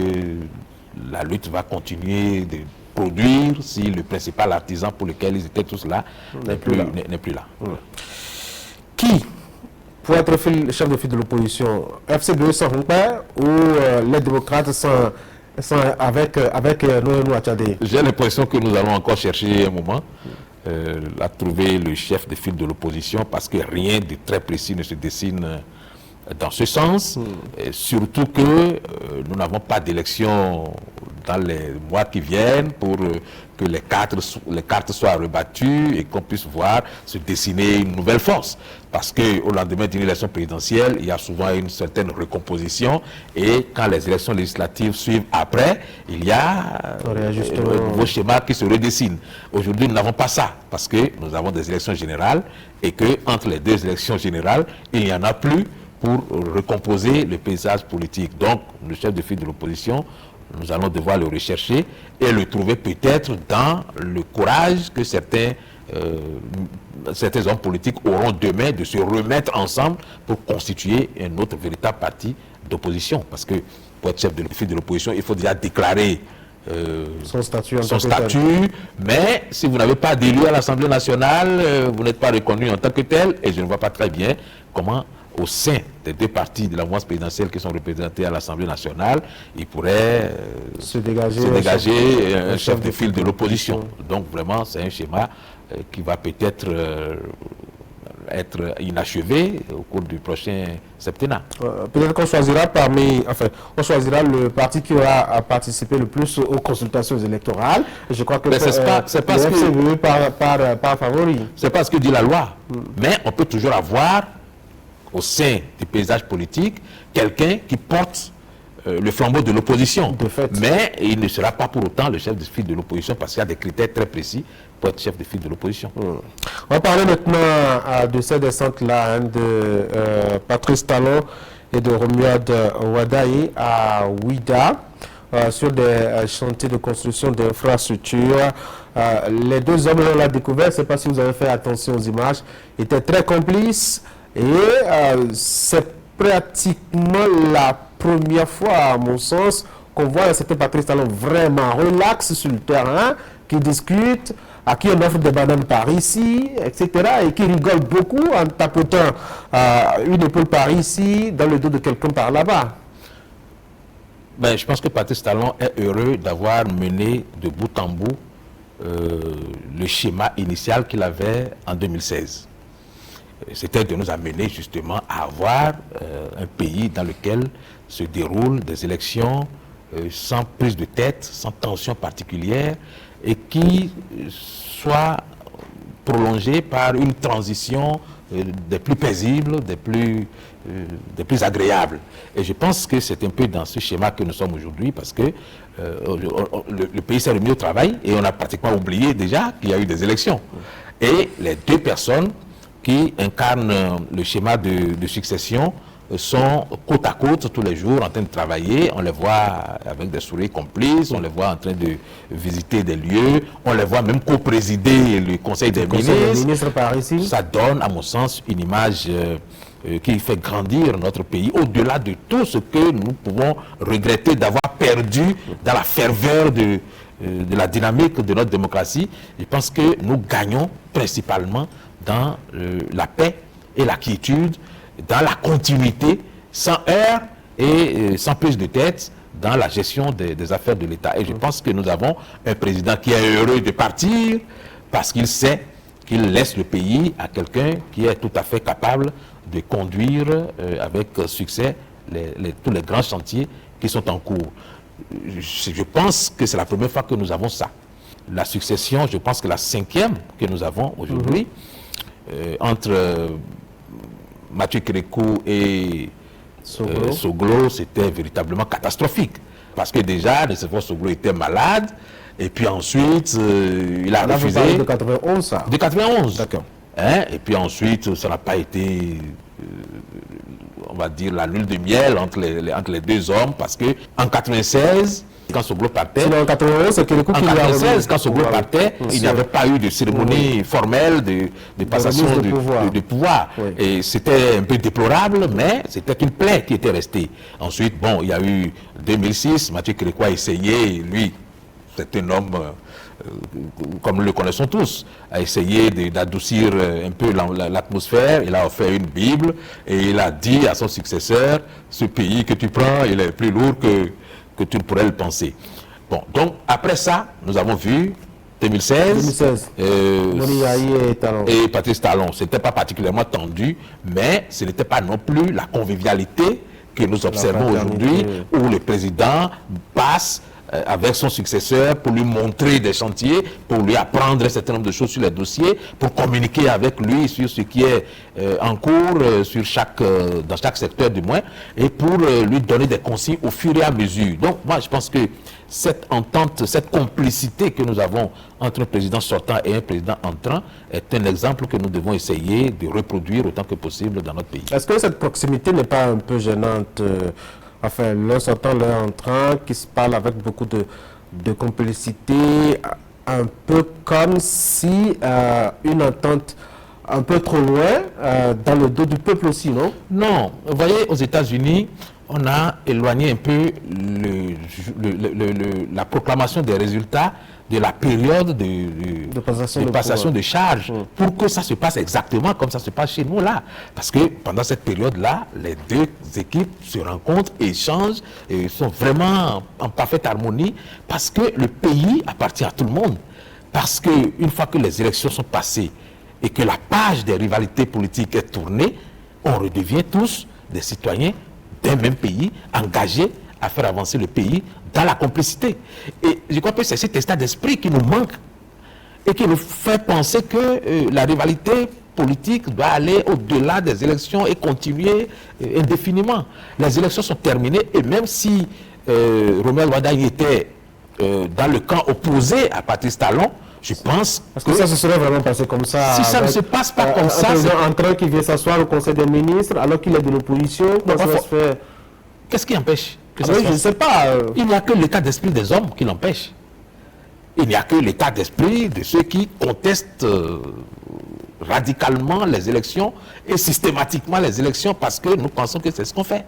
la lutte va continuer de produire si le principal artisan pour lequel ils étaient tous là n'est plus là. Qui pourrait être chef de file de l'opposition? FCBE sans Humpère ou les démocrates sans avec Nouréni Ouattadé? J'ai l'impression que nous allons encore chercher un moment à trouver le chef de file de l'opposition parce que rien de très précis ne se dessine dans ce sens. Et surtout que nous n'avons pas d'élection dans les mois qui viennent pour que les cartes soient rebattues et qu'on puisse voir se dessiner une nouvelle force. Parce qu'au lendemain d'une élection présidentielle, il y a souvent une certaine recomposition et quand les élections législatives suivent après, il y a un nouveau schéma qui se redessine. Aujourd'hui, nous n'avons pas ça parce que nous avons des élections générales et qu'entre les deux élections générales, il n'y en a plus pour recomposer le paysage politique. Donc, le chef de file de l'opposition, nous allons devoir le rechercher et le trouver peut-être dans le courage que certains hommes politiques auront demain de se remettre ensemble pour constituer un autre véritable parti d'opposition. Parce que pour être chef de file de l'opposition, il faut déjà déclarer son statut, mais si vous n'avez pas d'élu à l'Assemblée nationale, vous n'êtes pas reconnu en tant que tel, et je ne vois pas très bien comment au sein des deux partis de la mouvance présidentielle qui sont représentés à l'Assemblée nationale, il pourrait se dégager un chef de file de l'opposition. Donc vraiment, c'est un schéma qui va peut-être être inachevé au cours du prochain septennat. Peut-être qu'on choisira on choisira le parti qui aura participé le plus aux consultations électorales. Je crois que c'est pas ce que par favori. C'est pas ce que dit la loi. Mais on peut toujours avoir au sein du paysage politique quelqu'un qui porte le flambeau de l'opposition. Mais il ne sera pas pour autant le chef de file de l'opposition parce qu'il y a des critères très précis pour être chef de file de l'opposition. On va parler maintenant de ces descentes-là, de Patrice Talon et de Romuald Wadaye à Ouida sur des chantiers de construction d'infrastructures. Les deux hommes, on l'a découvert, je ne sais pas si vous avez fait attention aux images, étaient très complices et c'est pratiquement la première fois, à mon sens, qu'on voit certains Patrice Talon vraiment relax sur le terrain, qui discutent, à qui on offre des bananes par ici, etc. et qui rigole beaucoup en tapotant une épaule par ici, dans le dos de quelqu'un par là-bas. Ben, je pense que Patrice Talon est heureux d'avoir mené de bout en bout le schéma initial qu'il avait en 2016. C'était de nous amener justement à avoir un pays dans lequel se déroulent des élections sans prise de tête, sans tension particulière, et qui soit prolongée par une transition des plus paisibles, des plus agréables. Et je pense que c'est un peu dans ce schéma que nous sommes aujourd'hui, parce que le pays s'est remis au travail et on a pratiquement oublié déjà qu'il y a eu des élections. Et les deux personnes qui incarnent le schéma de succession sont côte à côte tous les jours en train de travailler. On les voit avec des sourires complices, on les voit en train de visiter des lieux, on les voit même co-présider le Conseil des ministres. Par ici. Ça donne, à mon sens, une image qui fait grandir notre pays, au-delà de tout ce que nous pouvons regretter d'avoir perdu dans la ferveur de la dynamique de notre démocratie. Je pense que nous gagnons principalement dans la paix et la quiétude, dans la continuité, sans heurts et sans prise de tête dans la gestion des affaires de l'État. Et je pense que nous avons un président qui est heureux de partir parce qu'il sait qu'il laisse le pays à quelqu'un qui est tout à fait capable de conduire avec succès tous les grands chantiers qui sont en cours. Je pense que c'est la première fois que nous avons ça. La succession, je pense que la 5e que nous avons aujourd'hui, entre Mathieu Kérékou et Soglo, c'était véritablement catastrophique. Parce que déjà, Soglo était malade, et puis ensuite, il a refusé... De 91, ça. De 91. D'accord. Et puis ensuite, ça n'a pas été, on va dire, la lune de miel entre les deux hommes, parce que en 96... Quand Soglo partait, en 91, c'est Kérékou qui en 96, quand Soglo partait, il n'y avait pas eu de cérémonie formelle de passation de pouvoir. Oui. Et c'était un peu déplorable, mais c'était une plaie qui était restée. Ensuite, bon, il y a eu 2006, Mathieu Kérékou a essayé, lui, c'est un homme, comme nous le connaissons tous, a essayé d'adoucir un peu l'atmosphère. Il a offert une Bible et il a dit à son successeur, ce pays que tu prends, il est plus lourd que tu ne pourrais le penser. Bon, donc après ça, nous avons vu 2016 et Patrice Talon. Ce n'était pas particulièrement tendu, mais ce n'était pas non plus la convivialité que nous observons aujourd'hui, où le président passe avec son successeur pour lui montrer des chantiers, pour lui apprendre un certain nombre de choses sur les dossiers, pour communiquer avec lui sur ce qui est en cours dans chaque secteur du moins, et pour lui donner des consignes au fur et à mesure. Donc moi je pense que cette entente, cette complicité que nous avons entre un président sortant et un président entrant est un exemple que nous devons essayer de reproduire autant que possible dans notre pays. Est-ce que cette proximité n'est pas un peu gênante? Enfin, l'un sortant, l'un entrant, qui se parle avec beaucoup de complicité, un peu comme si une entente un peu trop loin, dans le dos du peuple aussi, non? Non, vous voyez, aux États-Unis, on a éloigné un peu la proclamation des résultats de la période de passation de charges pour que ça se passe exactement comme ça se passe chez nous là. Parce que pendant cette période-là, les deux équipes se rencontrent, échangent et sont vraiment en parfaite harmonie parce que le pays appartient à tout le monde. Parce qu'une fois que les élections sont passées et que la page des rivalités politiques est tournée, on redevient tous des citoyens d'un même pays engagés à faire avancer le pays dans la complicité. Et je crois que c'est cet état d'esprit qui nous manque et qui nous fait penser que la rivalité politique doit aller au-delà des élections et continuer indéfiniment. Les élections sont terminées et même si Romuald Wardani était dans le camp opposé à Patrice Talon, je pense que ça se serait vraiment passé comme ça. Si ça ne se passe pas comme ça, c'est un train qui vient s'asseoir au Conseil des ministres alors qu'il est de l'opposition. Qu'est-ce qui empêche que ça se fasse? Je ne sais pas. Il n'y a que l'état d'esprit des hommes qui l'empêche. Il n'y a que l'état d'esprit de ceux qui contestent radicalement les élections et systématiquement les élections parce que nous pensons que c'est ce qu'on fait.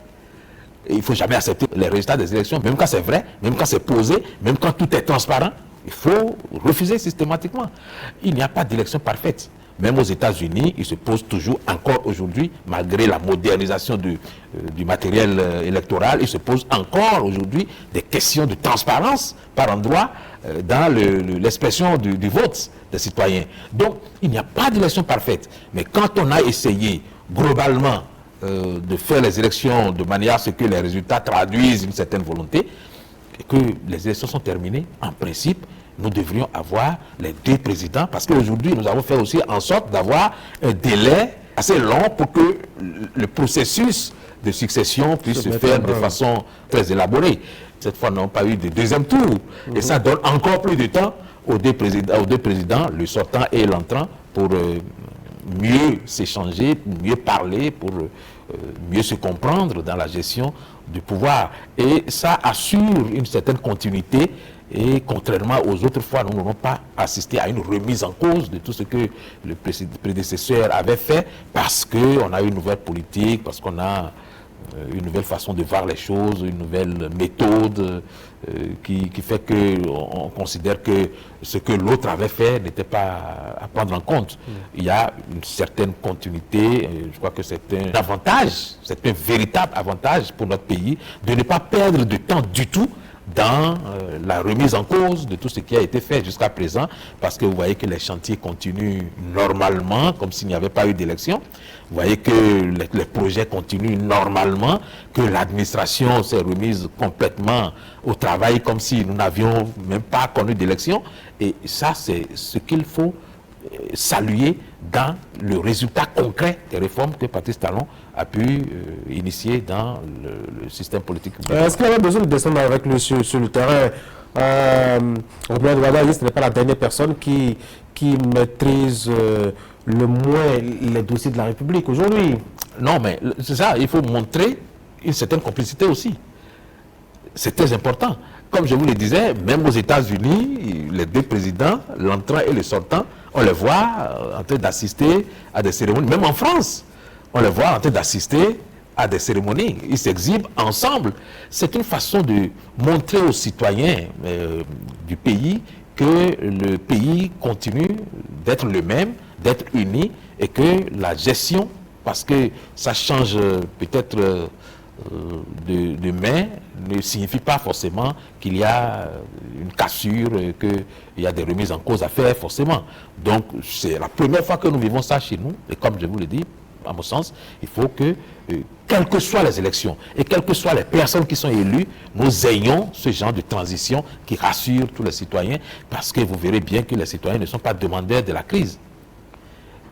Et il ne faut jamais accepter les résultats des élections, même quand c'est vrai, même quand c'est posé, même quand tout est transparent. Il faut refuser systématiquement. Il n'y a pas d'élection parfaite. Même aux États-Unis, il se pose toujours, encore aujourd'hui, malgré la modernisation du matériel électoral, il se pose encore aujourd'hui des questions de transparence par endroit dans l'expression du vote des citoyens. Donc, il n'y a pas d'élection parfaite. Mais quand on a essayé globalement de faire les élections de manière à ce que les résultats traduisent une certaine volonté, et que les élections sont terminées, en principe, nous devrions avoir les deux présidents, parce qu'aujourd'hui, nous avons fait aussi en sorte d'avoir un délai assez long pour que le processus de succession puisse se faire de façon très élaborée. Cette fois, nous n'avons pas eu de deuxième tour. Et ça donne encore plus de temps aux deux présidents, le sortant et l'entrant, pour mieux s'échanger, mieux parler, pour mieux se comprendre dans la gestion du pouvoir. Et ça assure une certaine continuité. Et contrairement aux autres fois, nous n'avons pas assisté à une remise en cause de tout ce que le prédécesseur avait fait parce qu'on a une nouvelle politique, parce qu'on a une nouvelle façon de voir les choses, une nouvelle méthode qui fait qu'on considère que ce que l'autre avait fait n'était pas à prendre en compte. Il y a une certaine continuité, je crois que c'est un avantage, c'est un véritable avantage pour notre pays de ne pas perdre de temps du tout dans la remise en cause de tout ce qui a été fait jusqu'à présent, parce que vous voyez que les chantiers continuent normalement, comme s'il n'y avait pas eu d'élection. Vous voyez que les projets continuent normalement, que l'administration s'est remise complètement au travail, comme si nous n'avions même pas connu d'élection. Et ça, c'est ce qu'il faut saluer dans le résultat concret des réformes que Patrice Talon a pu initier dans le système politique. Est-ce qu'il y avait besoin de descendre avec lui sur le terrain? Romuald Wardani, ce n'est pas la dernière personne qui maîtrise le moins les dossiers de la République aujourd'hui. Non, mais c'est ça, il faut montrer une certaine complicité aussi. C'est très important. Comme je vous le disais, même aux États-Unis, les deux présidents, l'entrant et le sortant, on les voit en train d'assister à des cérémonies. Même en France, on les voit en train d'assister à des cérémonies. Ils s'exhibent ensemble. C'est une façon de montrer aux citoyens du pays que le pays continue d'être le même, d'être uni, et que la gestion, parce que ça change peut-être de main, ne signifie pas forcément qu'il y a une cassure, qu'il y a des remises en cause à faire forcément. Donc c'est la première fois que nous vivons ça chez nous, et comme je vous le dis, à mon sens, il faut que, quelles que soient les élections et quelles que soient les personnes qui sont élues, nous ayons ce genre de transition qui rassure tous les citoyens, parce que vous verrez bien que les citoyens ne sont pas demandeurs de la crise.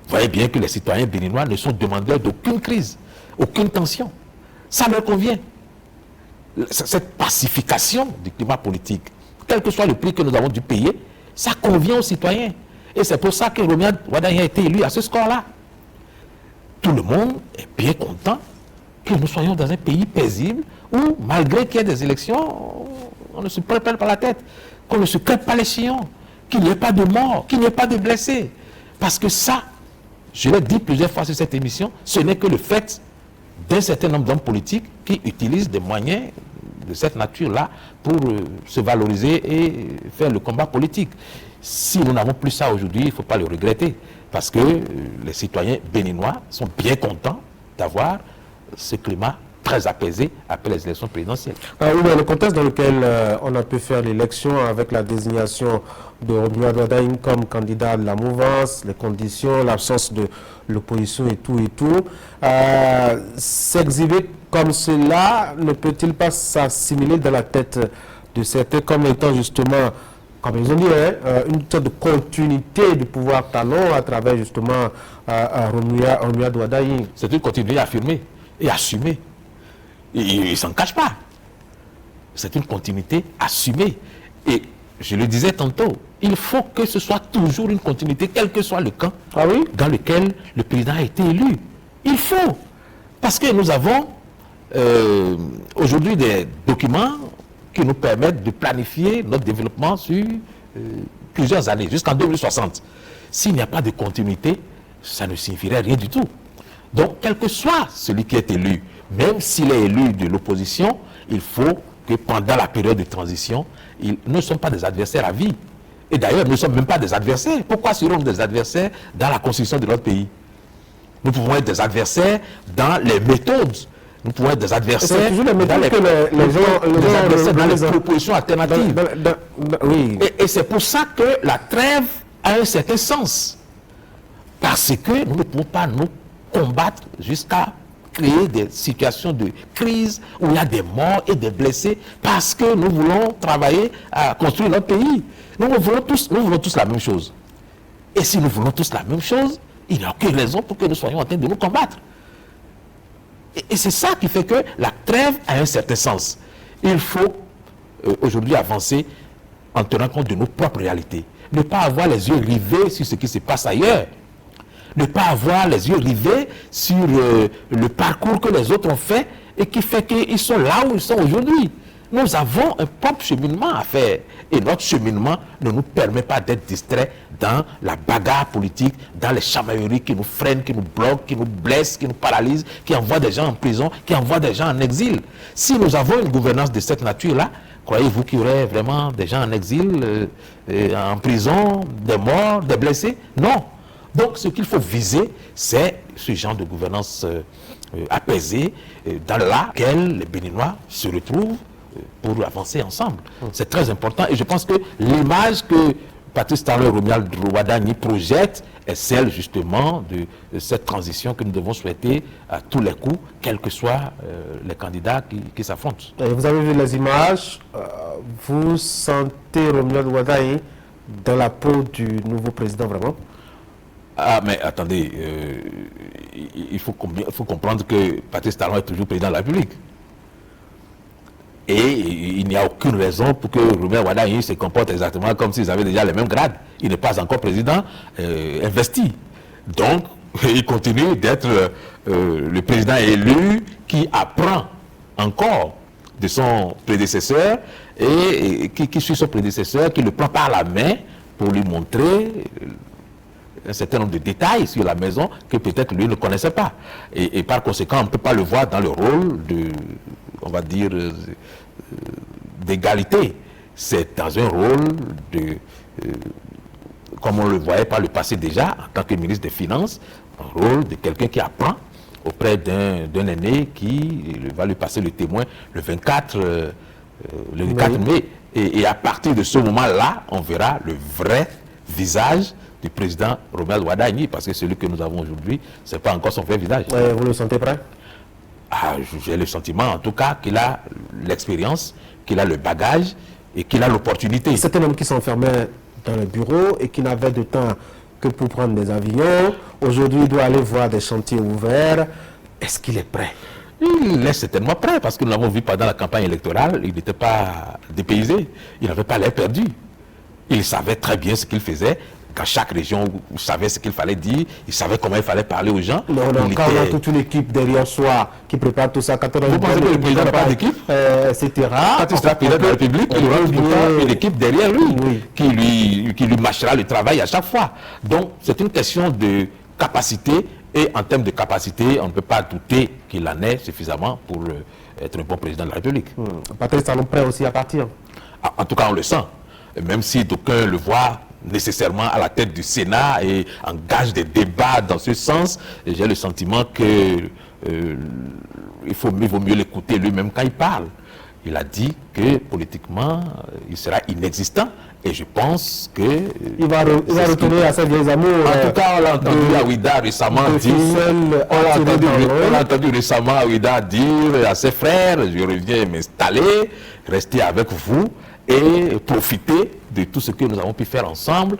Vous voyez bien que les citoyens béninois ne sont demandeurs d'aucune crise, aucune tension. Ça leur convient. Cette pacification du climat politique, quel que soit le prix que nous avons dû payer, ça convient aux citoyens. Et c'est pour ça que Romia Wardani a été élu à ce score-là. Tout le monde est bien content que nous soyons dans un pays paisible où, malgré qu'il y ait des élections, on ne se prenne pas la tête, qu'on ne se crève pas les sillons, qu'il n'y ait pas de morts, qu'il n'y ait pas de blessés. Parce que ça, je l'ai dit plusieurs fois sur cette émission, ce n'est que le fait d'un certain nombre d'hommes politiques qui utilisent des moyens de cette nature-là pour se valoriser et faire le combat politique. Si nous n'avons plus ça aujourd'hui, il ne faut pas le regretter, parce que les citoyens béninois sont bien contents d'avoir ce climat très apaisé après les élections présidentielles. Oui, mais le contexte dans lequel on a pu faire l'élection avec la désignation de Romia Wardani comme candidat de la mouvance, les conditions, l'absence de l'opposition et tout, s'exhiber comme cela ne peut-il pas s'assimiler dans la tête de certains comme étant justement, comme ils ont dit, une sorte de continuité du pouvoir talon à travers justement Romia Wardani? C'est une continuité affirmée et assumée. Il ne s'en cache pas. C'est une continuité assumée. Et je le disais tantôt, il faut que ce soit toujours une continuité, quel que soit le camp dans lequel le président a été élu. Il faut. Parce que nous avons aujourd'hui des documents qui nous permettent de planifier notre développement sur plusieurs années, jusqu'en 2060. S'il n'y a pas de continuité, ça ne signifierait rien du tout. Donc, quel que soit celui qui est élu, même s'il est élu de l'opposition, il faut que pendant la période de transition, ils ne sont pas des adversaires à vie. Et d'ailleurs, nous ne sommes même pas des adversaires. Pourquoi serons-nous des adversaires dans la constitution de notre pays? Nous pouvons être des adversaires dans les méthodes. Nous pouvons être des adversaires dans les propositions alternatives. Oui. Et c'est pour ça que la trêve a un certain sens. Parce que nous ne pouvons pas nous combattre jusqu'à créer des situations de crise où il y a des morts et des blessés parce que nous voulons travailler à construire notre pays. Nous voulons tous la même chose. Et si nous voulons tous la même chose, il n'y a aucune raison pour que nous soyons en train de nous combattre. Et c'est ça qui fait que la trêve a un certain sens. Il faut aujourd'hui avancer en tenant compte de nos propres réalités. Ne pas avoir les yeux rivés sur ce qui se passe ailleurs. Ne pas avoir les yeux rivés sur le parcours que les autres ont fait et qui fait qu'ils sont là où ils sont aujourd'hui. Nous avons un propre cheminement à faire. Et notre cheminement ne nous permet pas d'être distraits dans la bagarre politique, dans les chamailleries qui nous freinent, qui nous bloquent, qui nous blessent, qui nous paralysent, qui envoient des gens en prison, qui envoient des gens en exil. Si nous avons une gouvernance de cette nature-là, croyez-vous qu'il y aurait vraiment des gens en exil, en prison, des morts, des blessés? Non. Donc, ce qu'il faut viser, c'est ce genre de gouvernance apaisée dans laquelle les Béninois se retrouvent pour avancer ensemble. C'est très important et je pense que l'image que Patrice Talon Romia Wardani projette est celle justement de cette transition que nous devons souhaiter à tous les coups, quels que soient les candidats qui s'affrontent. Vous avez vu les images, vous sentez Romia Wardani dans la peau du nouveau président vraiment? Ah, mais attendez, il faut comprendre que Patrice Talon est toujours président de la République. Et il n'y a aucune raison pour que Romia Wardani se comporte exactement comme s'ils avaient déjà les mêmes grades. Il n'est pas encore président investi. Donc, il continue d'être le président élu qui apprend encore de son prédécesseur et qui suit son prédécesseur, qui le prend par la main pour lui montrer un certain nombre de détails sur la maison que peut-être lui ne connaissait pas. Et par conséquent, on ne peut pas le voir dans le rôle de, on va dire, d'égalité. C'est dans un rôle de, comme on le voyait par le passé déjà, en tant que ministre des Finances, un rôle de quelqu'un qui apprend auprès d'un aîné qui va lui passer le témoin le 24 mai. Et à partir de ce moment-là, on verra le vrai visage du président Romuald Wadagni, parce que celui que nous avons aujourd'hui, ce n'est pas encore son vrai visage. Vous le sentez prêt? J'ai le sentiment, en tout cas, qu'il a l'expérience, qu'il a le bagage et qu'il a l'opportunité. C'est un homme qui s'enfermait dans le bureau et qui n'avait de temps que pour prendre des avions. Aujourd'hui, il doit aller voir des chantiers ouverts. Est-ce qu'il est prêt? Il est certainement prêt, parce que nous l'avons vu pendant la campagne électorale, il n'était pas dépaysé, il n'avait pas l'air perdu. Il savait très bien ce qu'il faisait. Dans chaque région, il savait ce qu'il fallait dire, il savait comment il fallait parler aux gens. Non, quand on a toute une équipe derrière soi qui prépare tout ça, quand on a vous pensez que le président n'a pas d'équipe, etc. Quand il sera président de la République, il aura une équipe derrière lui, oui, qui lui mâchera le travail à chaque fois. Donc, c'est une question de capacité. Et en termes de capacité, on ne peut pas douter qu'il en ait suffisamment pour être un bon président de la République. Patrice Talon prêt aussi à partir? En tout cas, on le sent. Même si d'aucuns le voient nécessairement à la tête du Sénat et engagent des débats dans ce sens, j'ai le sentiment que il vaut mieux l'écouter lui-même quand il parle. Il a dit que politiquement, il sera inexistant. Et je pense que... Il va retourner à ses vieilles amours. En tout cas, on l'a entendu à Ouida récemment dire... On l'a entendu récemment à Ouida dire à ses frères, je reviens m'installer, rester avec vous et profiter de tout ce que nous avons pu faire ensemble.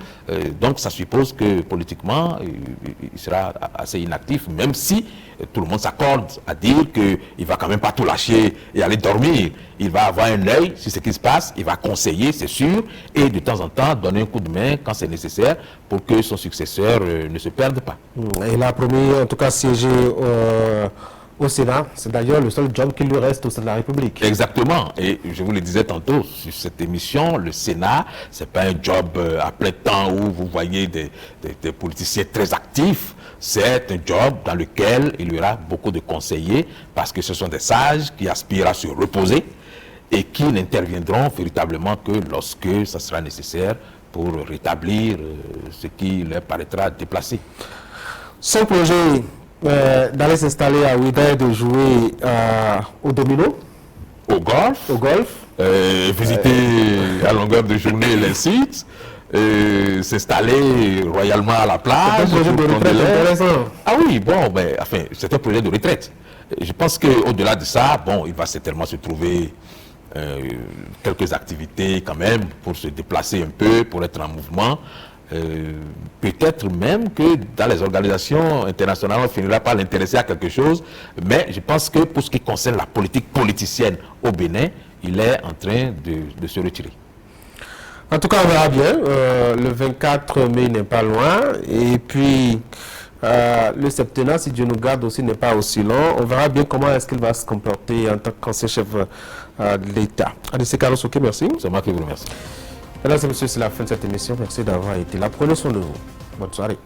Donc ça suppose que politiquement, il sera assez inactif, même si tout le monde s'accorde à dire qu'il ne va quand même pas tout lâcher et aller dormir. Il va avoir un œil sur ce qui se passe, il va conseiller, c'est sûr, et de temps en temps donner un coup de main quand c'est nécessaire pour que son successeur ne se perde pas. Il a promis en tout cas siéger au Sénat. C'est d'ailleurs le seul job qui lui reste au sein de la République. Exactement. Et je vous le disais tantôt sur cette émission, le Sénat, ce n'est pas un job à plein temps où vous voyez des politiciens très actifs. C'est un job dans lequel il y aura beaucoup de conseillers parce que ce sont des sages qui aspirent à se reposer et qui n'interviendront véritablement que lorsque ça sera nécessaire pour rétablir ce qui leur paraîtra déplacé. Son projet d'aller s'installer à Ouida et de jouer au domino, au golf, visiter à longueur de journée les sites, s'installer royalement à la plage. C'est un projet de retraite intéressant. Ah oui, bon, ben, enfin, c'est un projet de retraite. Je pense qu'au-delà de ça, bon, il va certainement se trouver quelques activités quand même pour se déplacer un peu, pour être en mouvement. Peut-être même que dans les organisations internationales, on finira par l'intéresser à quelque chose, mais je pense que pour ce qui concerne la politique politicienne au Bénin, il est en train de se retirer. En tout cas, on verra bien. Le 24 mai n'est pas loin. Et puis, le septennat, si Dieu nous garde aussi, n'est pas aussi long. On verra bien comment est-ce qu'il va se comporter en tant qu'ancien chef de l'État. Adissé Carlos, ok, merci. C'est moi qui vous remercie. Mesdames et messieurs, c'est la fin de cette émission. Merci d'avoir été là. Prenez soin de vous. Bonne soirée.